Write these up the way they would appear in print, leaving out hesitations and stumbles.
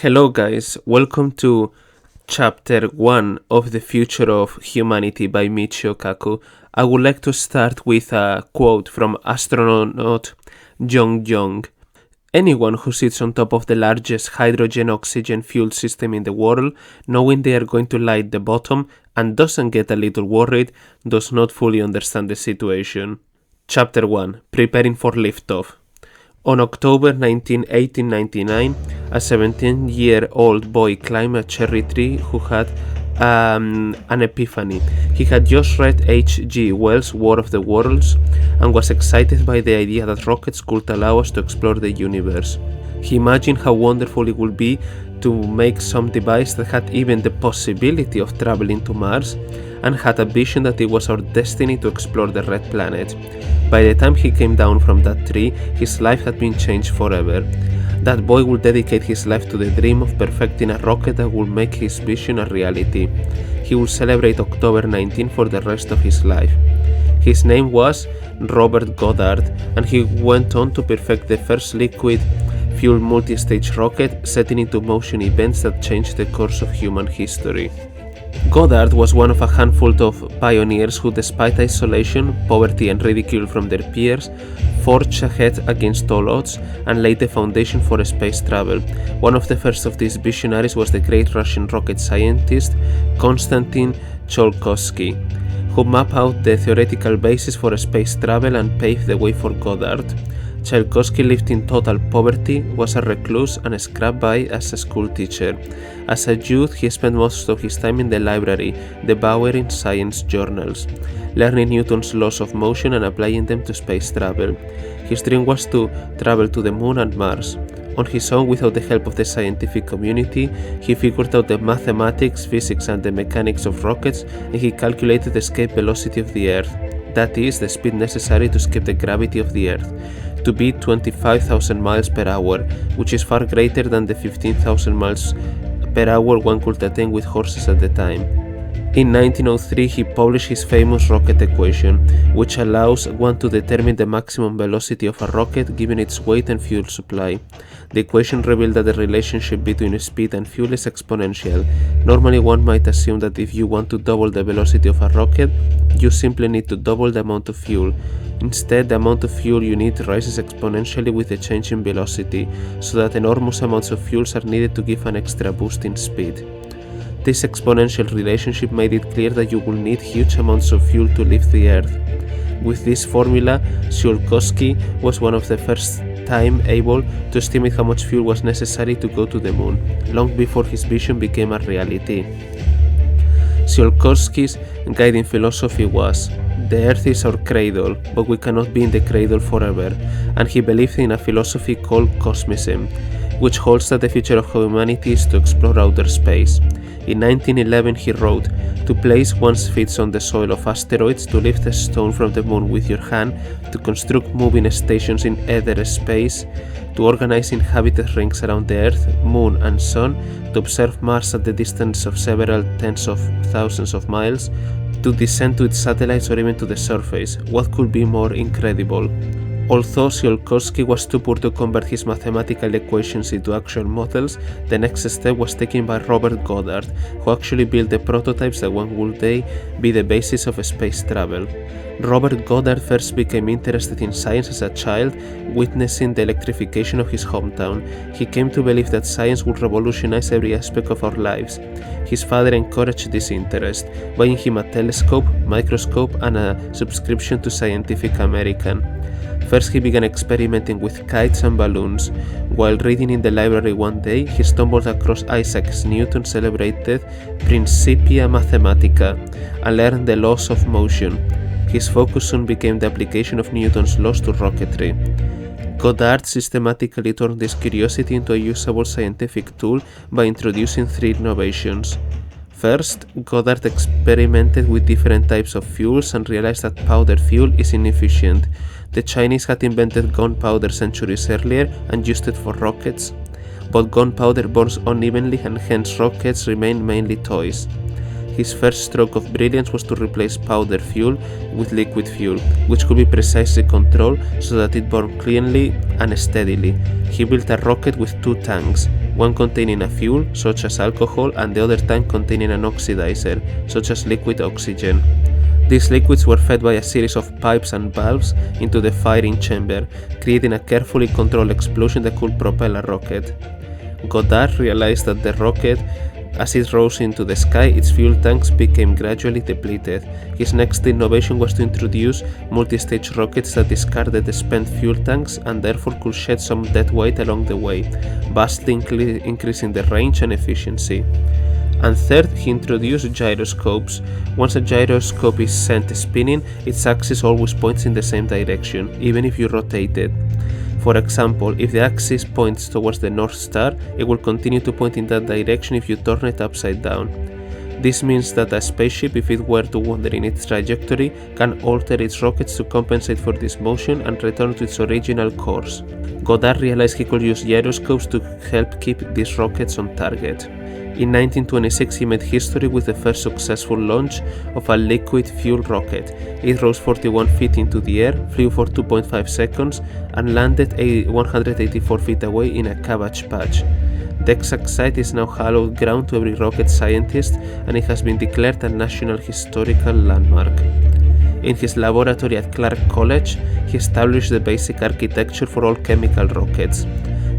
Hello guys, welcome to chapter 1 of The Future of Humanity by Michio Kaku. I would like to start with a quote from astronaut Jong Jong. Anyone who sits on top of the largest hydrogen-oxygen fuel system in the world, knowing they are going to light the bottom and doesn't get a little worried, does not fully understand the situation. Chapter 1. Preparing for liftoff. On October 19, 1899, a 17-year-old boy climbed a cherry tree who had an epiphany. He had just read H.G. Wells' War of the Worlds and was excited by the idea that rockets could allow us to explore the universe. He imagined how wonderful it would be to make some device that had even the possibility of traveling to Mars, and had a vision that it was our destiny to explore the Red Planet. By the time he came down from that tree, his life had been changed forever. That boy would dedicate his life to the dream of perfecting a rocket that would make his vision a reality. He would celebrate October 19 for the rest of his life. His name was Robert Goddard, and he went on to perfect the first liquid fuel multi-stage rocket, setting into motion events that changed the course of human history. Goddard was one of a handful of pioneers who, despite isolation, poverty and ridicule from their peers, forged ahead against all odds and laid the foundation for space travel. One of the first of these visionaries was the great Russian rocket scientist Konstantin Tsiolkovsky, who mapped out the theoretical basis for space travel and paved the way for Goddard. Tsiolkovsky lived in total poverty, was a recluse, and scrapped by as a school teacher. As a youth, he spent most of his time in the library, devouring science journals, learning Newton's laws of motion and applying them to space travel. His dream was to travel to the moon and Mars. On his own, without the help of the scientific community, he figured out the mathematics, physics, and the mechanics of rockets, and he calculated the escape velocity of the Earth. That is, the speed necessary to escape the gravity of the Earth, to be 25,000 miles per hour, which is far greater than the 15,000 miles per hour one could attain with horses at the time. In 1903, he published his famous rocket equation, which allows one to determine the maximum velocity of a rocket given its weight and fuel supply. The equation revealed that the relationship between speed and fuel is exponential. Normally, one might assume that if you want to double the velocity of a rocket, you simply need to double the amount of fuel. Instead, the amount of fuel you need rises exponentially with the change in velocity, so that enormous amounts of fuels are needed to give an extra boost in speed. This exponential relationship made it clear that you will need huge amounts of fuel to leave the Earth. With this formula, Tsiolkovsky was one of the first time able to estimate how much fuel was necessary to go to the moon, long before his vision became a reality. Tsiolkovsky's guiding philosophy was, "The Earth is our cradle, but we cannot be in the cradle forever," and he believed in a philosophy called cosmism, which holds that the future of humanity is to explore outer space. In 1911, he wrote, "To place one's feet on the soil of asteroids, to lift a stone from the moon with your hand, to construct moving stations in ether space, to organize inhabited rings around the Earth, Moon, and Sun, to observe Mars at the distance of several tens of thousands of miles, to descend to its satellites or even to the surface. What could be more incredible?" Although Tsiolkovsky was too poor to convert his mathematical equations into actual models, the next step was taken by Robert Goddard, who actually built the prototypes that one would day be the basis of space travel. Robert Goddard first became interested in science as a child, witnessing the electrification of his hometown. He came to believe that science would revolutionize every aspect of our lives. His father encouraged this interest, buying him a telescope, microscope, and a subscription to Scientific American. First, he began experimenting with kites and balloons. While reading in the library one day, he stumbled across Isaac Newton's celebrated Principia Mathematica and learned the laws of motion. His focus soon became the application of Newton's laws to rocketry. Goddard systematically turned this curiosity into a usable scientific tool by introducing three innovations. First, Goddard experimented with different types of fuels and realized that powder fuel is inefficient. The Chinese had invented gunpowder centuries earlier and used it for rockets, but gunpowder burns unevenly and hence rockets remain mainly toys. His first stroke of brilliance was to replace powder fuel with liquid fuel, which could be precisely controlled so that it burned cleanly and steadily. He built a rocket with two tanks, one containing a fuel, such as alcohol, and the other tank containing an oxidizer, such as liquid oxygen. These liquids were fed by a series of pipes and valves into the firing chamber, creating a carefully controlled explosion that could propel a rocket. Goddard realized that the rocket, as it rose into the sky, its fuel tanks became gradually depleted. His next innovation was to introduce multi-stage rockets that discarded the spent fuel tanks and therefore could shed some dead weight along the way, vastly increasing the range and efficiency. And third, he introduced gyroscopes. Once a gyroscope is sent spinning, its axis always points in the same direction, even if you rotate it. For example, if the axis points towards the North Star, it will continue to point in that direction if you turn it upside down. This means that a spaceship, if it were to wander in its trajectory, can alter its rockets to compensate for this motion and return to its original course. Goddard realized he could use gyroscopes to help keep these rockets on target. In 1926, he made history with the first successful launch of a liquid fuel rocket. It rose 41 feet into the air, flew for 2.5 seconds, and landed 184 feet away in a cabbage patch. The exact site is now hallowed ground to every rocket scientist, and it has been declared a National Historical Landmark. In his laboratory at Clark College, he established the basic architecture for all chemical rockets.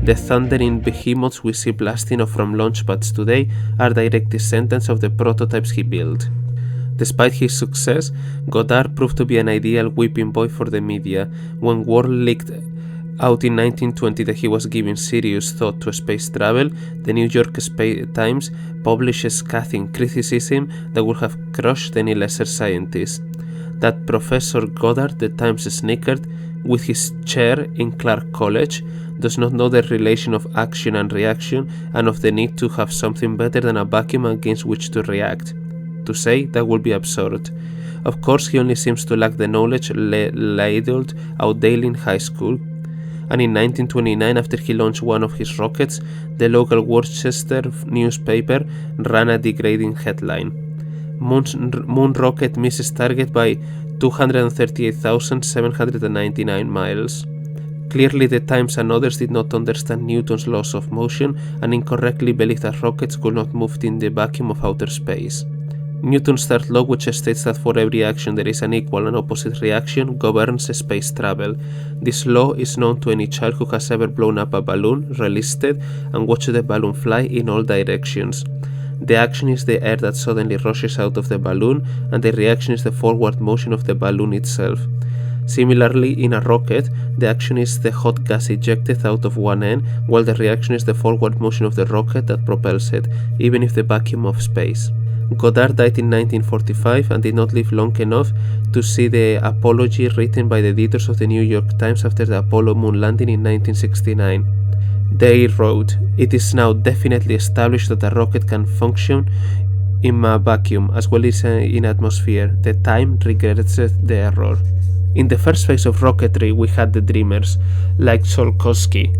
The thundering behemoths we see blasting off from launch pads today are direct descendants of the prototypes he built. Despite his success, Goddard proved to be an ideal whipping boy for the media. When word leaked out in 1920 that he was giving serious thought to space travel, the New York Times published a scathing criticism that would have crushed any lesser scientist. That Professor Goddard, the Times snickered, with his chair in Clark College, does not know the relation of action and reaction and of the need to have something better than a vacuum against which to react. To say that would be absurd. Of course, he only seems to lack the knowledge ladled out daily in high school. And in 1929, after he launched one of his rockets, the local Worcester newspaper ran a degrading headline: Moon rocket misses target by 238,799 miles. Clearly, the Times and others did not understand Newton's laws of motion and incorrectly believed that rockets could not move in the vacuum of outer space. Newton's third law, which states that for every action there is an equal and opposite reaction, governs space travel. This law is known to any child who has ever blown up a balloon, released it, and watched the balloon fly in all directions. The action is the air that suddenly rushes out of the balloon, and the reaction is the forward motion of the balloon itself. Similarly, in a rocket, the action is the hot gas ejected out of one end, while the reaction is the forward motion of the rocket that propels it, even if the vacuum of space. Goddard died in 1945 and did not live long enough to see the apology written by the editors of the New York Times after the Apollo moon landing in 1969. They wrote, "It is now definitely established that a rocket can function in a vacuum as well as in atmosphere. The Time regrets the error." In the first phase of rocketry, we had the dreamers, like Tsiolkovsky,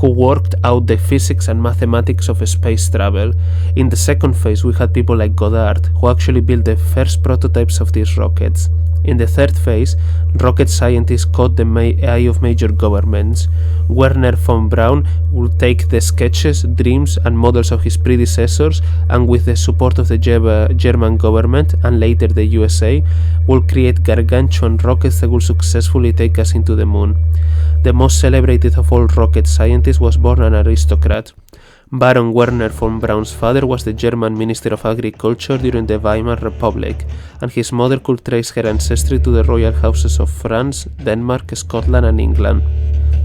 who worked out the physics and mathematics of space travel. In the second phase, we had people like Goddard, who actually built the first prototypes of these rockets. In the third phase, rocket scientists caught the eye of major governments. Werner von Braun would take the sketches, dreams, and models of his predecessors, and with the support of the German government and later the USA, will create gargantuan rockets that will successfully take us into the moon. The most celebrated of all rocket scientists was born an aristocrat. Baron Werner von Braun's father was the German Minister of Agriculture during the Weimar Republic, and his mother could trace her ancestry to the royal houses of France, Denmark, Scotland, and England.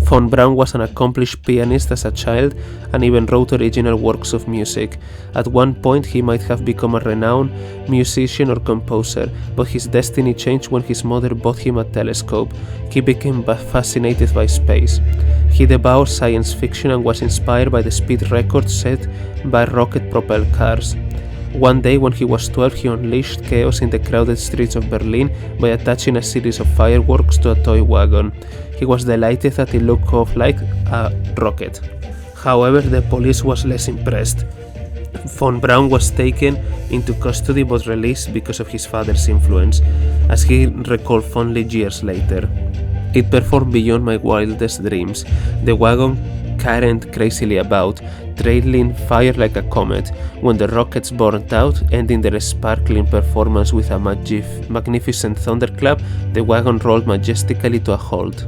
Von Braun was an accomplished pianist as a child and even wrote original works of music. At one point, he might have become a renowned musician or composer, but his destiny changed when his mother bought him a telescope. He became fascinated by space. He devoured science fiction and was inspired by the speed records set by rocket-propelled cars. One day when he was 12, he unleashed chaos in the crowded streets of Berlin by attaching a series of fireworks to a toy wagon. He was delighted that it looked like a rocket. However, the police was less impressed. Von Braun was taken into custody but released because of his father's influence, as he recalled fondly years later. "It performed beyond my wildest dreams. The wagon careened crazily about, trailing fire like a comet, when the rockets burned out, ending their sparkling performance with a magnificent thunderclap. The wagon rolled majestically to a halt."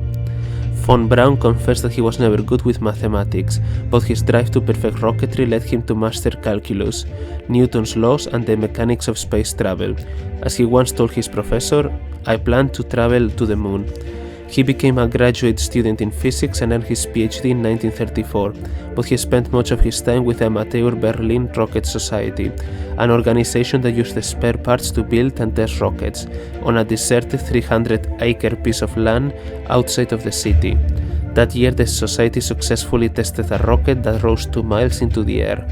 Von Braun confessed that he was never good with mathematics, but his drive to perfect rocketry led him to master calculus, Newton's laws, and the mechanics of space travel. As he once told his professor, "I plan to travel to the moon." He became a graduate student in physics and earned his PhD in 1934, but he spent much of his time with the amateur Berlin Rocket Society, an organization that used the spare parts to build and test rockets, on a deserted 300-acre piece of land outside of the city. That year, the society successfully tested a rocket that rose 2 miles into the air.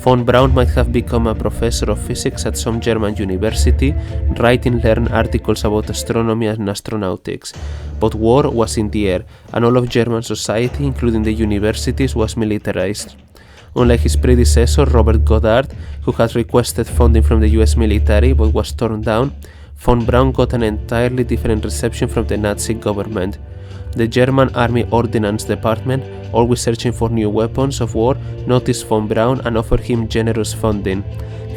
Von Braun might have become a professor of physics at some German university, writing learned articles about astronomy and astronautics. But war was in the air, and all of German society, including the universities, was militarized. Unlike his predecessor, Robert Goddard, who had requested funding from the US military but was turned down, Von Braun got an entirely different reception from the Nazi government. The German Army Ordnance Department, always searching for new weapons of war, noticed Von Braun and offered him generous funding.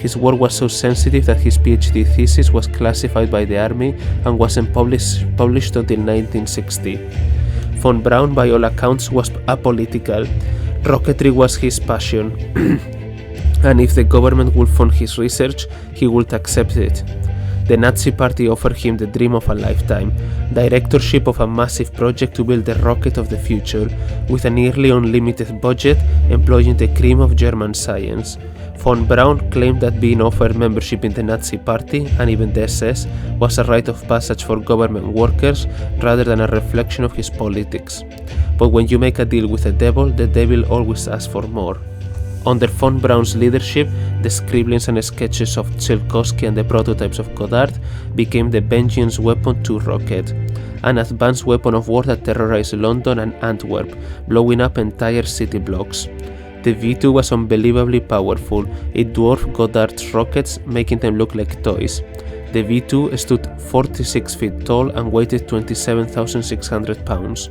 His work was so sensitive that his PhD thesis was classified by the army and wasn't published until 1960. Von Braun, by all accounts, was apolitical. Rocketry was his passion, and if the government would fund his research, he would accept it. The Nazi Party offered him the dream of a lifetime, directorship of a massive project to build the rocket of the future, with a nearly unlimited budget, employing the cream of German science. Von Braun claimed that being offered membership in the Nazi Party, and even the SS, was a rite of passage for government workers rather than a reflection of his politics. But when you make a deal with the devil always asks for more. Under von Braun's leadership, the scribblings and sketches of Tsiolkovsky and the prototypes of Goddard became the Vengeance Weapon 2 rocket, an advanced weapon of war that terrorized London and Antwerp, blowing up entire city blocks. The V2 was unbelievably powerful. It dwarfed Goddard's rockets, making them look like toys. The V2 stood 46 feet tall and weighed 27,600 pounds.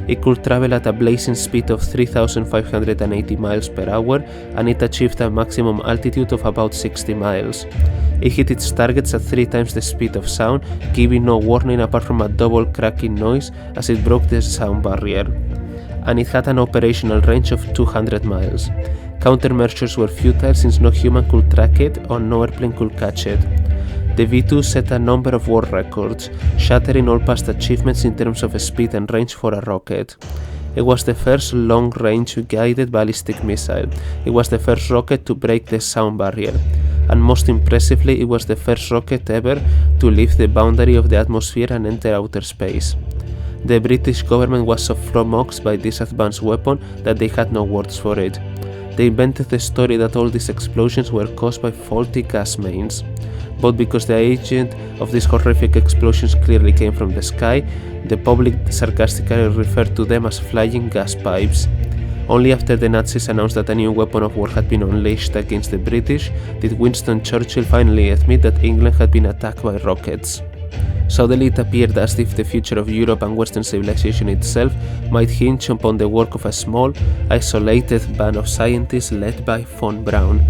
It could travel at a blazing speed of 3,580 miles per hour, and it achieved a maximum altitude of about 60 miles. It hit its targets at 3 times the speed of sound, giving no warning apart from a double cracking noise as it broke the sound barrier. And it had an operational range of 200 miles. Countermeasures were futile since no human could track it or no airplane could catch it. The V2 set a number of world records, shattering all past achievements in terms of speed and range for a rocket. It was the first long-range guided ballistic missile. It was the first rocket to break the sound barrier. And most impressively, it was the first rocket ever to leave the boundary of the atmosphere and enter outer space. The British government was so flummoxed by this advanced weapon that they had no words for it. They invented the story that all these explosions were caused by faulty gas mains. But because the agent of these horrific explosions clearly came from the sky, the public sarcastically referred to them as flying gas pipes. Only after the Nazis announced that a new weapon of war had been unleashed against the British did Winston Churchill finally admit that England had been attacked by rockets. Suddenly it appeared as if the future of Europe and Western civilization itself might hinge upon the work of a small, isolated band of scientists led by von Braun.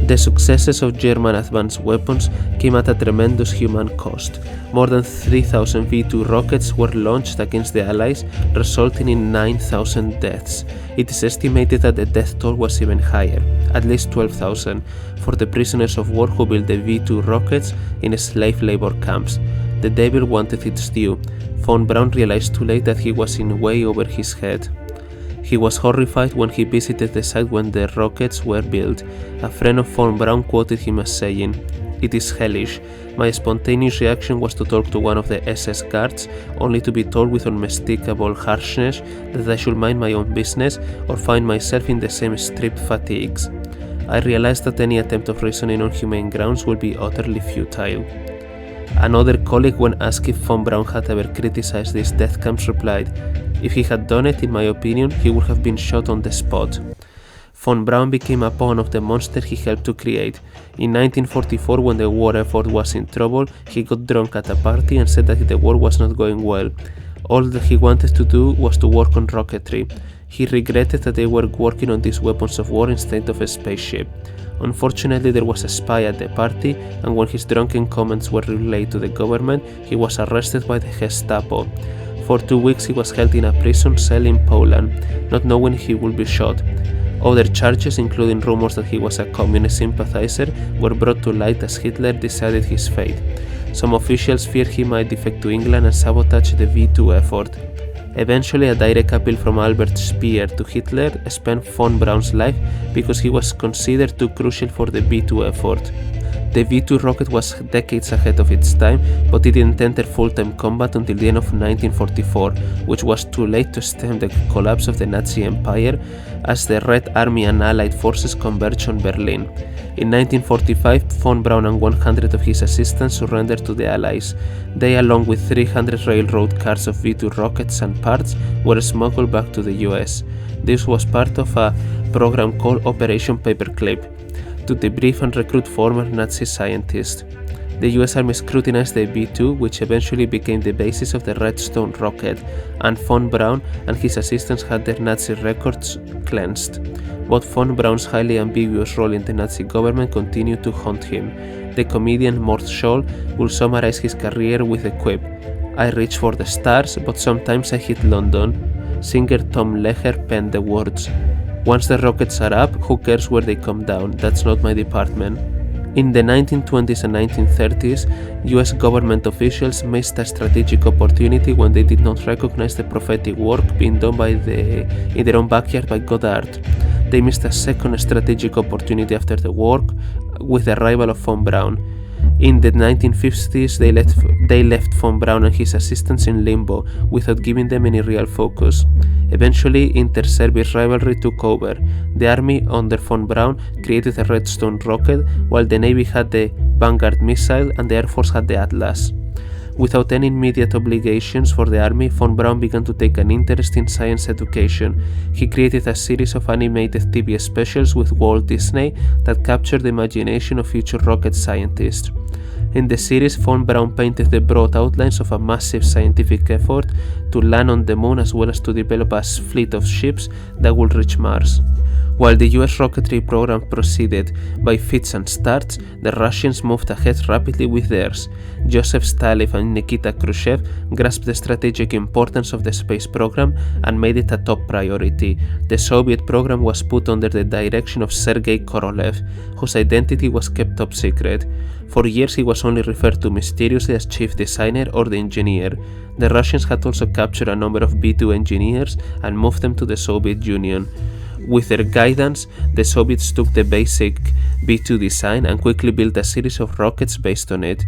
The successes of German advanced weapons came at a tremendous human cost. More than 3,000 V2 rockets were launched against the Allies, resulting in 9,000 deaths. It is estimated that the death toll was even higher, at least 12,000, for the prisoners of war who built the V2 rockets in slave labor camps. The devil wanted its due. Von Braun realized too late that he was in way over his head. He was horrified when he visited the site when the rockets were built. A friend of von Braun quoted him as saying, "It is hellish. My spontaneous reaction was to talk to one of the SS guards, only to be told with unmistakable harshness that I should mind my own business or find myself in the same strip fatigues. I realized that any attempt of reasoning on humane grounds would be utterly futile." Another colleague, when asked if von Braun had ever criticized these death camps, replied, "If he had done it, in my opinion, he would have been shot on the spot." Von Braun became a pawn of the monster he helped to create. In 1944, when the war effort was in trouble, he got drunk at a party and said that the war was not going well. All that he wanted to do was to work on rocketry. He regretted that they were working on these weapons of war instead of a spaceship. Unfortunately, there was a spy at the party, and when his drunken comments were relayed to the government, he was arrested by the Gestapo. For 2 weeks he was held in a prison cell in Poland, not knowing he would be shot. Other charges, including rumors that he was a communist sympathizer, were brought to light as Hitler decided his fate. Some officials feared he might defect to England and sabotage the V2 effort. Eventually, a direct appeal from Albert Speer to Hitler spent von Braun's life because he was considered too crucial for the V2 effort. The V2 rocket was decades ahead of its time, but it didn't enter full-time combat until the end of 1944, which was too late to stem the collapse of the Nazi Empire as the Red Army and Allied forces converged on Berlin. In 1945, von Braun and 100 of his assistants surrendered to the Allies. They, along with 300 railroad cars of V2 rockets and parts, were smuggled back to the US. This was part of a program called Operation Paperclip, to debrief and recruit former Nazi scientists. The US Army scrutinized the V2, which eventually became the basis of the Redstone rocket, and von Braun and his assistants had their Nazi records cleansed. But von Braun's highly ambiguous role in the Nazi government continued to haunt him. The comedian Mort Scholl will summarize his career with the quip, "I reach for the stars, but sometimes I hit London." Singer Tom Leher penned the words, "Once the rockets are up, who cares where they come down? That's not my department." In the 1920s and 1930s, US government officials missed a strategic opportunity when they did not recognize the prophetic work being done in their own backyard by Goddard. They missed a second strategic opportunity after the war with the arrival of von Braun. In the 1950s, they left von Braun and his assistants in limbo without giving them any real focus. Eventually, inter-service rivalry took over. The Army under von Braun created the Redstone rocket, while the Navy had the Vanguard missile and the Air Force had the Atlas. Without any immediate obligations for the Army, von Braun began to take an interest in science education. He created a series of animated TV specials with Walt Disney that captured the imagination of future rocket scientists. In the series, von Braun painted the broad outlines of a massive scientific effort to land on the moon as well as to develop a fleet of ships that would reach Mars. While the US rocketry program proceeded by fits and starts, the Russians moved ahead rapidly with theirs. Joseph Stalin and Nikita Khrushchev grasped the strategic importance of the space program and made it a top priority. The Soviet program was put under the direction of Sergei Korolev, whose identity was kept top secret. For years he was only referred to mysteriously as chief designer or the engineer. The Russians had also captured a number of B-2 engineers and moved them to the Soviet Union. With their guidance, the Soviets took the basic B-2 design and quickly built a series of rockets based on it.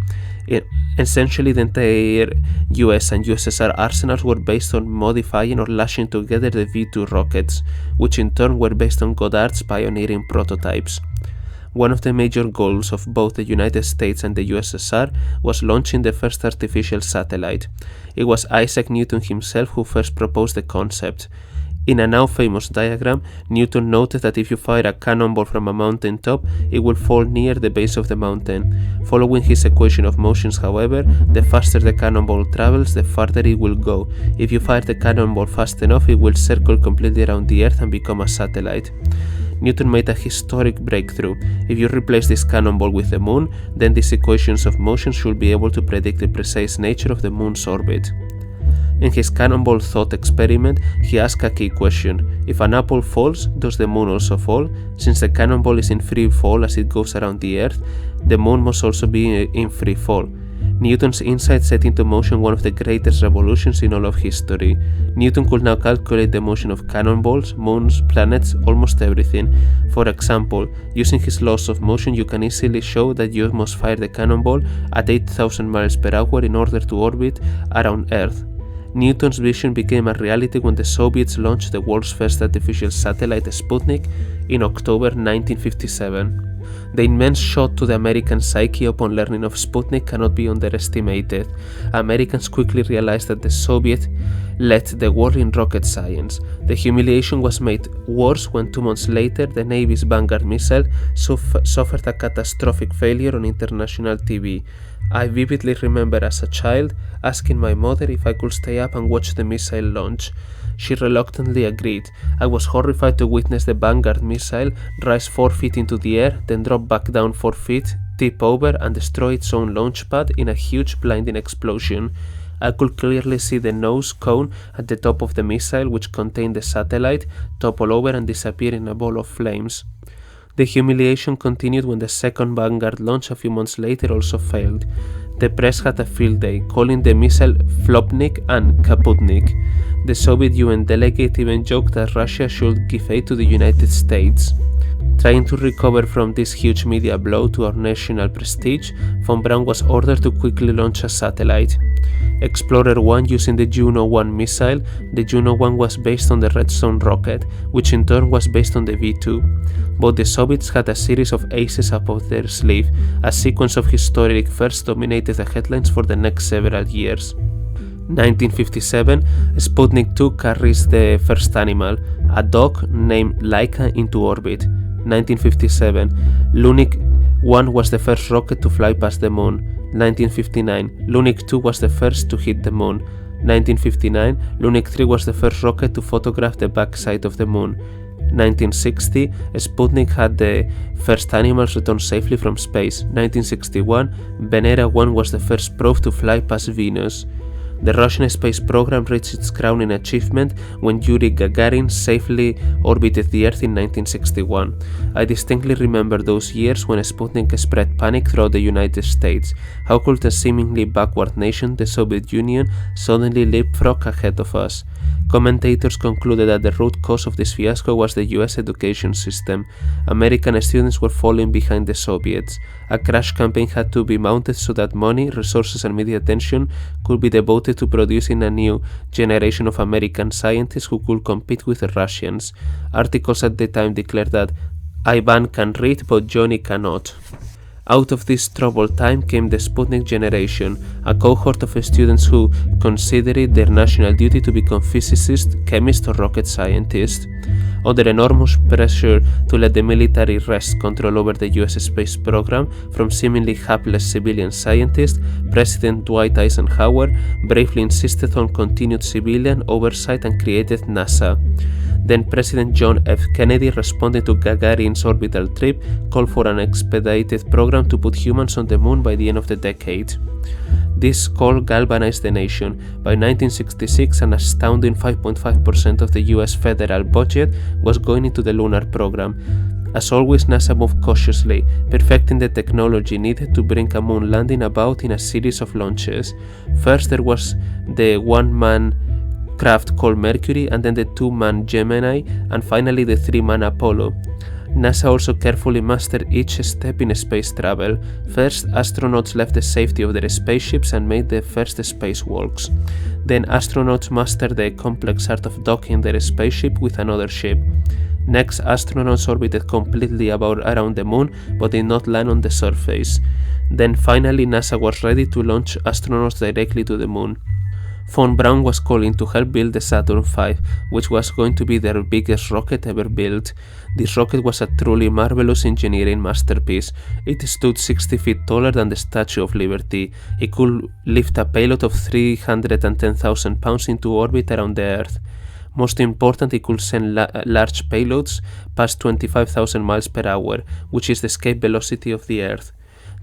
Essentially, the entire US and USSR arsenals were based on modifying or lashing together the V-2 rockets, which in turn were based on Goddard's pioneering prototypes. One of the major goals of both the United States and the USSR was launching the first artificial satellite. It was Isaac Newton himself who first proposed the concept. In a now famous diagram, Newton noted that if you fire a cannonball from a mountain top, it will fall near the base of the mountain. Following his equation of motions, however, the faster the cannonball travels, the farther it will go. If you fire the cannonball fast enough, it will circle completely around the Earth and become a satellite. Newton made a historic breakthrough. If you replace this cannonball with the moon, then these equations of motion should be able to predict the precise nature of the moon's orbit. In his cannonball thought experiment, he asked a key question. If an apple falls, does the moon also fall? Since the cannonball is in free fall as it goes around the Earth, the moon must also be in free fall. Newton's insight set into motion one of the greatest revolutions in all of history. Newton could now calculate the motion of cannonballs, moons, planets, almost everything. For example, using his laws of motion, you can easily show that you must fire the cannonball at 8,000 miles per hour in order to orbit around Earth. Newton's vision became a reality when the Soviets launched the world's first artificial satellite, Sputnik, in October 1957. The immense shock to the American psyche upon learning of Sputnik cannot be underestimated. Americans quickly realized that the Soviet led the war in rocket science. The humiliation was made worse when 2 months later the Navy's Vanguard missile suffered a catastrophic failure on international TV. I vividly remember as a child asking my mother if I could stay up and watch the missile launch. She reluctantly agreed. I was horrified to witness the Vanguard missile rise 4 feet into the air, then drop back down 4 feet, tip over, and destroy its own launch pad in a huge blinding explosion. I could clearly see the nose cone at the top of the missile, which contained the satellite, topple over and disappear in a ball of flames. The humiliation continued when the second Vanguard launch a few months later also failed. The press had a field day, calling the missile Flopnik and Kaputnik. The Soviet UN delegate even joked that Russia should give aid to the United States. Trying to recover from this huge media blow to our national prestige, von Braun was ordered to quickly launch a satellite. Explorer 1 using the Juno 1 missile, the Juno 1 was based on the Redstone rocket, which in turn was based on the V2. But the Soviets had a series of aces up their sleeve. A sequence of historic firsts dominated the headlines for the next several years. 1957, Sputnik 2 carries the first animal, a dog named Laika, into orbit. 1957, Lunik 1 was the first rocket to fly past the moon. 1959, Lunik 2 was the first to hit the moon. 1959, Lunik 3 was the first rocket to photograph the backside of the moon. 1960, Sputnik had the first animals return safely from space. 1961, Venera 1 was the first probe to fly past Venus. The Russian space program reached its crowning achievement when Yuri Gagarin safely orbited the Earth in 1961. I distinctly remember those years when Sputnik spread panic throughout the United States. How could a seemingly backward nation, the Soviet Union, suddenly leapfrog ahead of us? Commentators concluded that the root cause of this fiasco was the US education system. American students were falling behind the Soviets. A crash campaign had to be mounted so that money, resources, and media attention could be devoted to producing a new generation of American scientists who could compete with the Russians. Articles at the time declared that Ivan can read, but Johnny cannot. Out of this troubled time came the Sputnik generation, a cohort of students who considered it their national duty to become physicists, chemists, or rocket scientists. Under enormous pressure to let the military wrest control over the US space program from seemingly hapless civilian scientists, President Dwight Eisenhower bravely insisted on continued civilian oversight and created NASA. Then President John F. Kennedy, responding to Gagarin's orbital trip, called for an expedited program to put humans on the moon by the end of the decade. This call galvanized the nation. By 1966, an astounding 5.5% of the US federal budget was going into the lunar program. As always, NASA moved cautiously, perfecting the technology needed to bring a moon landing about in a series of launches. First, there was the one-man craft called Mercury, and then the two-man Gemini, and finally the three-man Apollo. NASA also carefully mastered each step in space travel. First, astronauts left the safety of their spaceships and made the first spacewalks. Then astronauts mastered the complex art of docking their spaceship with another ship. Next, astronauts orbited completely around the moon, but did not land on the surface. Then finally, NASA was ready to launch astronauts directly to the moon. Von Braun was called in to help build the Saturn V, which was going to be their biggest rocket ever built. This rocket was a truly marvelous engineering masterpiece. It stood 60 feet taller than the Statue of Liberty. It could lift a payload of 310,000 pounds into orbit around the Earth. Most important, it could send large payloads past 25,000 miles per hour, which is the escape velocity of the Earth.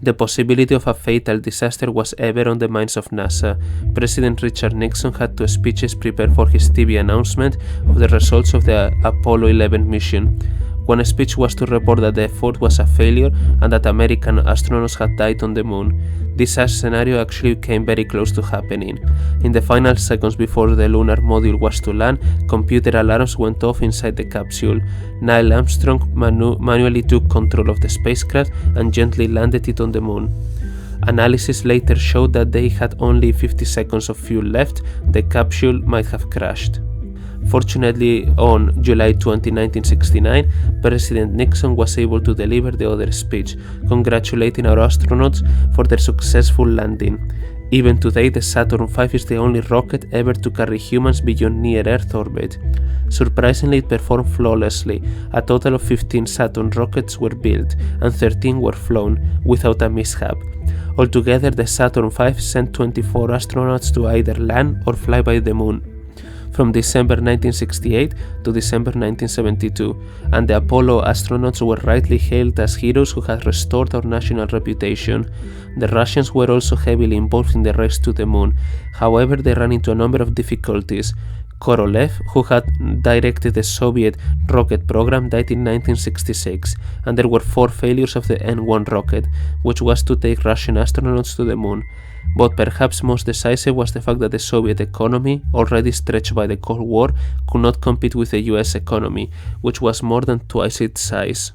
The possibility of a fatal disaster was ever on the minds of NASA. President Richard Nixon had 2 speeches prepared for his TV announcement of the results of the Apollo 11 mission. One speech was to report that the effort was a failure and that American astronauts had died on the moon. This scenario actually came very close to happening. In the final seconds before the lunar module was to land, computer alarms went off inside the capsule. Neil Armstrong manually took control of the spacecraft and gently landed it on the moon. Analysis later showed that they had only 50 seconds of fuel left. The capsule might have crashed. Fortunately, on July 20, 1969, President Nixon was able to deliver the other speech, congratulating our astronauts for their successful landing. Even today, the Saturn V is the only rocket ever to carry humans beyond near-Earth orbit. Surprisingly, it performed flawlessly. A total of 15 Saturn rockets were built, and 13 were flown, without a mishap. Altogether, the Saturn V sent 24 astronauts to either land or fly by the moon, from December 1968 to December 1972, and the Apollo astronauts were rightly hailed as heroes who had restored our national reputation. The Russians were also heavily involved in the race to the moon. However, they ran into a number of difficulties. Korolev, who had directed the Soviet rocket program, died in 1966, and there were 4 failures of the N-1 rocket, which was to take Russian astronauts to the moon. But perhaps most decisive was the fact that the Soviet economy, already stretched by the Cold War, could not compete with the US economy, which was more than twice its size.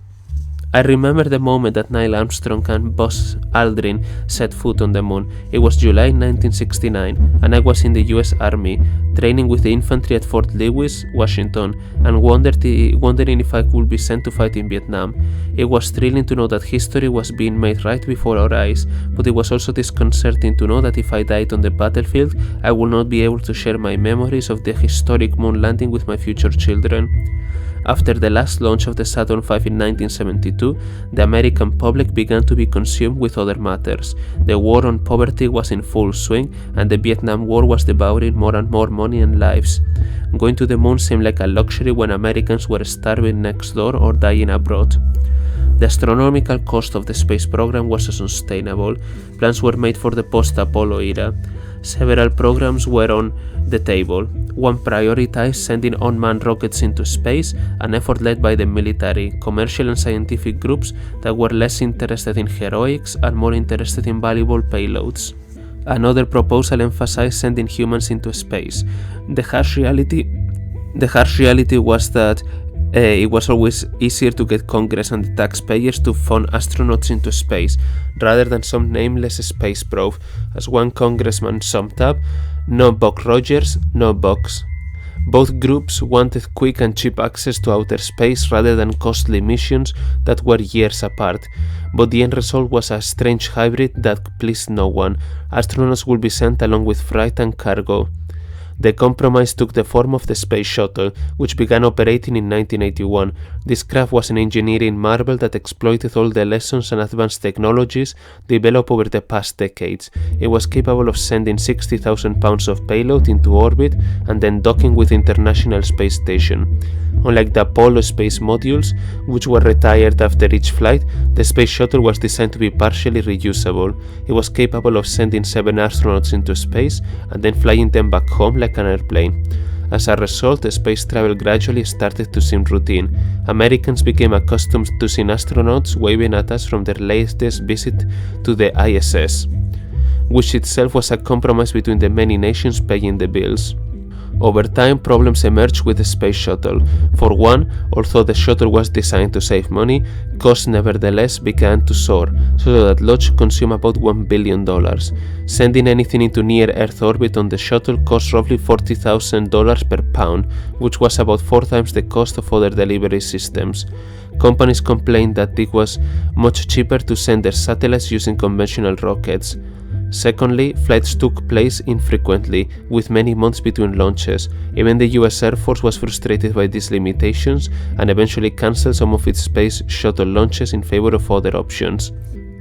I remember the moment that Neil Armstrong and Buzz Aldrin set foot on the moon. It was July 1969, and I was in the US Army, training with the infantry at Fort Lewis, Washington, and wondering if I could be sent to fight in Vietnam. It was thrilling to know that history was being made right before our eyes, but it was also disconcerting to know that if I died on the battlefield, I would not be able to share my memories of the historic moon landing with my future children. After the last launch of the Saturn V in 1972, the American public began to be consumed with other matters. The war on poverty was in full swing, and the Vietnam War was devouring more and more money and lives. Going to the moon seemed like a luxury when Americans were starving next door or dying abroad. The astronomical cost of the space program was unsustainable. Plans were made for the post-Apollo era. Several programs were on the table. One prioritized sending unmanned rockets into space, an effort led by the military, commercial and scientific groups that were less interested in heroics and more interested in valuable payloads. Another proposal emphasized sending humans into space. The harsh reality was that it was always easier to get Congress and the taxpayers to fund astronauts into space, rather than some nameless space probe. As one congressman summed up, "No Buck Rogers, no bucks." Both groups wanted quick and cheap access to outer space rather than costly missions that were years apart, but the end result was a strange hybrid that pleased no one. Astronauts would be sent along with freight and cargo. The compromise took the form of the Space Shuttle, which began operating in 1981. This craft was an engineering marvel that exploited all the lessons and advanced technologies developed over the past decades. It was capable of sending 60,000 pounds of payload into orbit and then docking with the International Space Station. Unlike the Apollo space modules, which were retired after each flight, the Space Shuttle was designed to be partially reusable. It was capable of sending 7 astronauts into space and then flying them back home like an airplane. As a result, the space travel gradually started to seem routine. Americans became accustomed to seeing astronauts waving at us from their latest visit to the ISS, which itself was a compromise between the many nations paying the bills. Over time, problems emerged with the Space Shuttle. For one, although the shuttle was designed to save money, costs nevertheless began to soar, so that launch consumed about $1 billion. Sending anything into near-Earth orbit on the shuttle cost roughly $40,000 per pound, which was about 4 times the cost of other delivery systems. Companies complained that it was much cheaper to send their satellites using conventional rockets. Secondly, flights took place infrequently, with many months between launches. Even the US Air Force was frustrated by these limitations and eventually cancelled some of its space shuttle launches in favor of other options.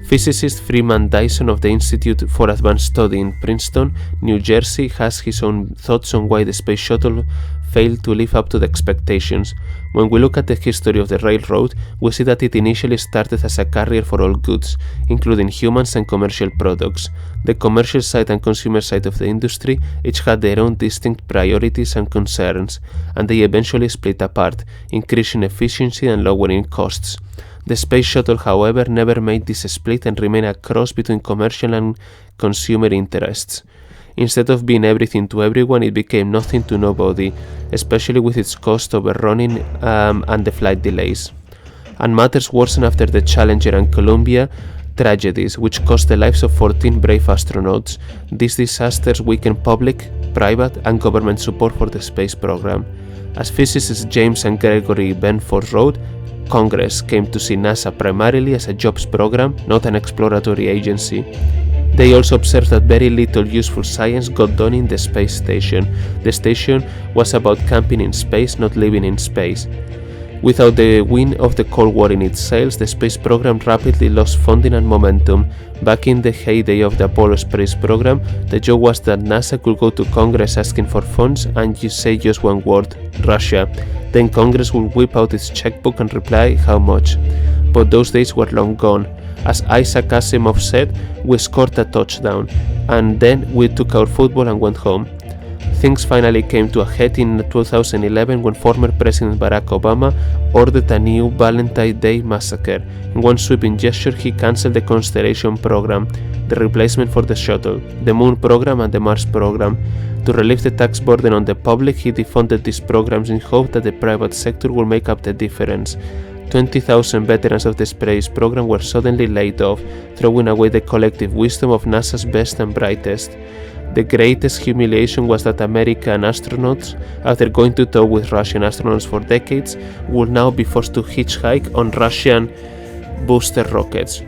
Physicist Freeman Dyson of the Institute for Advanced Study in Princeton, New Jersey, has his own thoughts on why the space shuttle failed to live up to the expectations. When we look at the history of the railroad, we see that it initially started as a carrier for all goods, including humans and commercial products. The commercial side and consumer side of the industry each had their own distinct priorities and concerns, and they eventually split apart, increasing efficiency and lowering costs. The space shuttle, however, never made this split and remained a cross between commercial and consumer interests. Instead of being everything to everyone, it became nothing to nobody, especially with its cost overrunning and the flight delays. And matters worsened after the Challenger and Columbia tragedies, which cost the lives of 14 brave astronauts. These disasters weakened public, private, and government support for the space program. As physicists James and Gregory Benford wrote, Congress came to see NASA primarily as a jobs program, not an exploratory agency. They also observed that very little useful science got done in the space station. The station was about camping in space, not living in space. Without the wind of the Cold War in its sails, the space program rapidly lost funding and momentum. Back in the heyday of the Apollo space program, the joke was that NASA could go to Congress asking for funds and say just one word, Russia. Then Congress would whip out its checkbook and reply, how much? But those days were long gone. As Isaac Asimov said, we scored a touchdown, and then we took our football and went home. Things finally came to a head in 2011 when former President Barack Obama ordered a new Valentine's Day massacre. In one sweeping gesture, he cancelled the Constellation program, the replacement for the shuttle, the Moon program and the Mars program. To relieve the tax burden on the public, he defunded these programs in hope that the private sector will make up the difference. 20,000 veterans of the space program were suddenly laid off, throwing away the collective wisdom of NASA's best and brightest. The greatest humiliation was that American astronauts, after going to tow with Russian astronauts for decades, would now be forced to hitchhike on Russian booster rockets.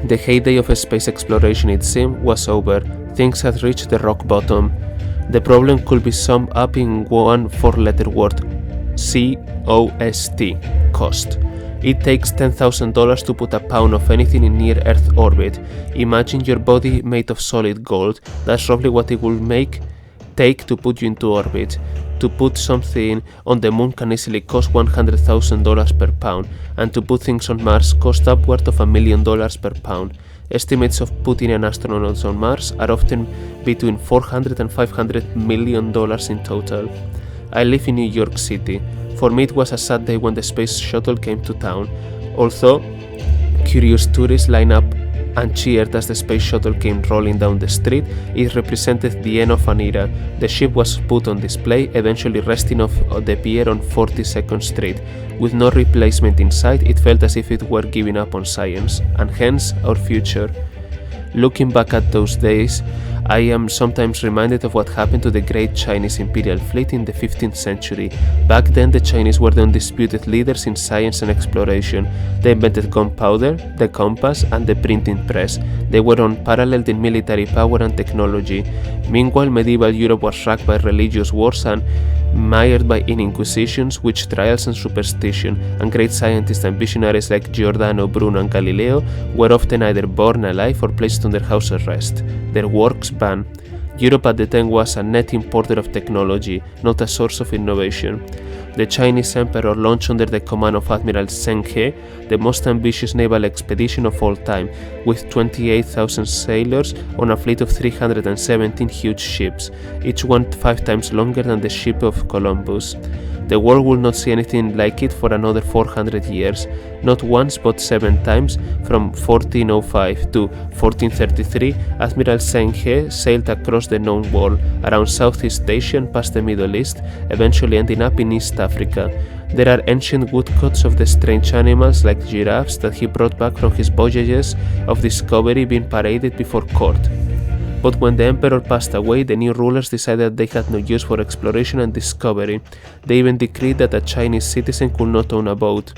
The heyday of space exploration, it seemed, was over. Things had reached the rock bottom. The problem could be summed up in one four-letter word: COST, cost. It takes $10,000 to put a pound of anything in near-Earth orbit. Imagine your body made of solid gold. That's roughly what it will take to put you into orbit. To put something on the moon can easily cost $100,000 per pound, and to put things on Mars cost upward of $1 million per pound. Estimates of putting an astronaut on Mars are often between $400 and $500 million in total. I live in New York City. For me, it was a sad day when the space shuttle came to town. Although curious tourists lined up and cheered as the space shuttle came rolling down the street, it represented the end of an era. The ship was put on display, eventually resting off the pier on 42nd Street. With no replacement in sight, it felt as if it were giving up on science, and hence our future. Looking back at those days, I am sometimes reminded of what happened to the great Chinese imperial fleet in the 15th century. Back then, the Chinese were the undisputed leaders in science and exploration. They invented gunpowder, the compass, and the printing press. They were unparalleled in military power and technology. Meanwhile, medieval Europe was racked by religious wars and mired by inquisitions, witch trials, and superstition, and great scientists and visionaries like Giordano Bruno and Galileo were often either born alive or placed under house arrest, their works banned. Europe at the time was a net importer of technology, not a source of innovation. The Chinese emperor launched under the command of Admiral Zheng He the most ambitious naval expedition of all time, with 28,000 sailors on a fleet of 317 huge ships, each one 5 times longer than the ship of Columbus. The world will not see anything like it for another 400 years, not once but 7 times. From 1405 to 1433, Admiral Zheng He sailed across the known world, around Southeast Asia and past the Middle East, eventually ending up in East Africa. There are ancient woodcuts of the strange animals like giraffes that he brought back from his voyages of discovery being paraded before court. But when the emperor passed away, the new rulers decided they had no use for exploration and discovery. They even decreed that a Chinese citizen could not own a boat.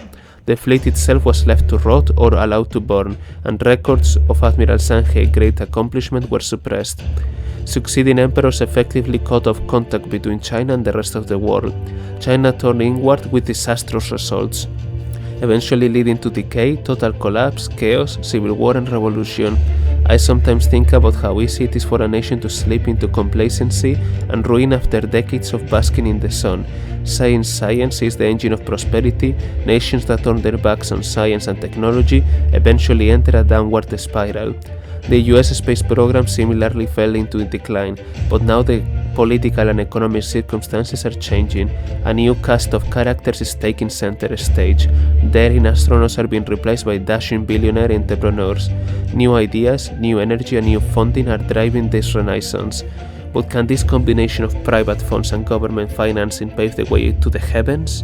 The fleet itself was left to rot or allowed to burn, and records of Admiral Zheng He's great accomplishment were suppressed. Succeeding emperors effectively cut off contact between China and the rest of the world. China turned inward with disastrous results, eventually leading to decay, total collapse, chaos, civil war, and revolution. I sometimes think about how easy it is for a nation to slip into complacency and ruin after decades of basking in the sun. Science is the engine of prosperity. Nations that turn their backs on science and technology eventually enter a downward spiral. The US space program similarly fell into decline, but now the political and economic circumstances are changing. A new cast of characters is taking center stage. Daring astronauts are being replaced by dashing billionaire entrepreneurs. New ideas, new energy, and new funding are driving this renaissance. But can this combination of private funds and government financing pave the way to the heavens?